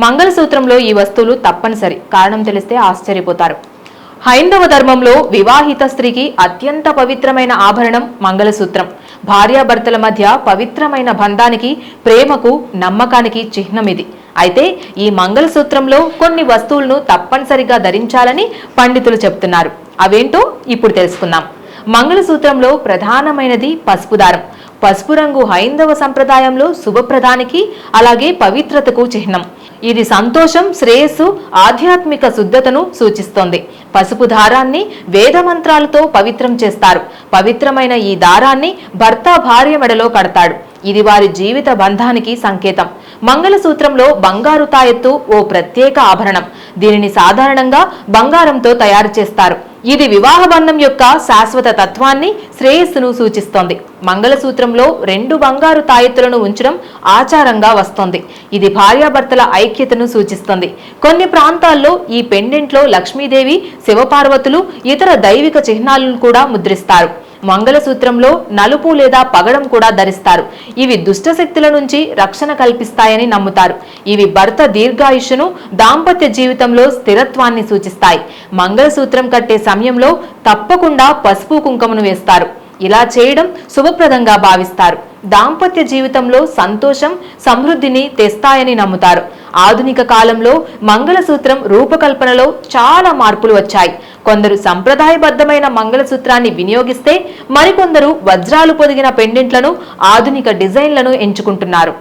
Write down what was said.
మంగళసూత్రంలో ఈ వస్తువులు తప్పనిసరి. కారణం తెలిస్తే ఆశ్చర్యపోతారు. హైందవ ధర్మంలో వివాహిత స్త్రీకి అత్యంత పవిత్రమైన ఆభరణం మంగళసూత్రం. భార్యాభర్తల మధ్య పవిత్రమైన బంధానికి, ప్రేమకు, నమ్మకానికి చిహ్నం ఇది. అయితే ఈ మంగళసూత్రంలో కొన్ని వస్తువులను తప్పనిసరిగా ధరించాలని పండితులు చెప్తున్నారు. అవేంటో ఇప్పుడు తెలుసుకుందాం. మంగళసూత్రంలో ప్రధానమైనది పసుపు దారం. పసుపు రంగు హైందవ సంప్రదాయంలో శుభప్రదానికి, అలాగే పవిత్రతకు చిహ్నం. ఇది సంతోషం, శ్రేయస్సు, ఆధ్యాత్మిక శుద్ధతను సూచిస్తోంది. పసుపు దారాన్ని వేద మంత్రాలతో పవిత్రం చేస్తారు. పవిత్రమైన ఈ దారాన్ని భర్త భార్య మెడలో కడతాడు. ఇది వారి జీవిత బంధానికి సంకేతం. మంగళసూత్రంలో బంగారు తాయెత్తు ఓ ప్రత్యేక ఆభరణం. దీనిని సాధారణంగా బంగారంతో తయారు చేస్తారు. ఇది వివాహ బంధం యొక్క శాశ్వత తత్వాన్ని, శ్రేయస్సును సూచిస్తోంది. మంగళసూత్రంలో 2 బంగారు తాయెత్తులను ఉంచడం ఆచారంగా వస్తోంది. ఇది భార్యాభర్తల ఐక్యతను సూచిస్తుంది. కొన్ని ప్రాంతాల్లో ఈ పెండెంట్లో లక్ష్మీదేవి, శివపార్వతులు, ఇతర దైవిక చిహ్నాలను కూడా ముద్రిస్తారు. మంగళసూత్రంలో నలుపు లేదా పగడం కూడా ధరిస్తారు. ఇవి దుష్టశక్తుల నుంచి రక్షణ కల్పిస్తాయని నమ్ముతారు. ఇవి భర్త దీర్ఘాయుష్ను, దాంపత్య జీవితంలో స్థిరత్వాన్ని సూచిస్తాయి. మంగళసూత్రం కట్టే సమయంలో తప్పకుండా పసుపు కుంకుమను వేస్తారు. ఇలా చేయడం శుభప్రదంగా భావిస్తారు. దాంపత్య జీవితంలో సంతోషం, సమృద్ధిని తెస్తాయని నమ్ముతారు. ఆధునిక కాలంలో మంగళసూత్రం రూపకల్పనలో చాలా మార్పులు వచ్చాయి. కొందరు సంప్రదాయబద్ధమైన మంగళసూత్రాన్ని వినియోగిస్తే, మరికొందరు వజ్రాలు పొదిగిన పెండెంట్లను, ఆధునిక డిజైన్లను ఎంచుకుంటున్నారు.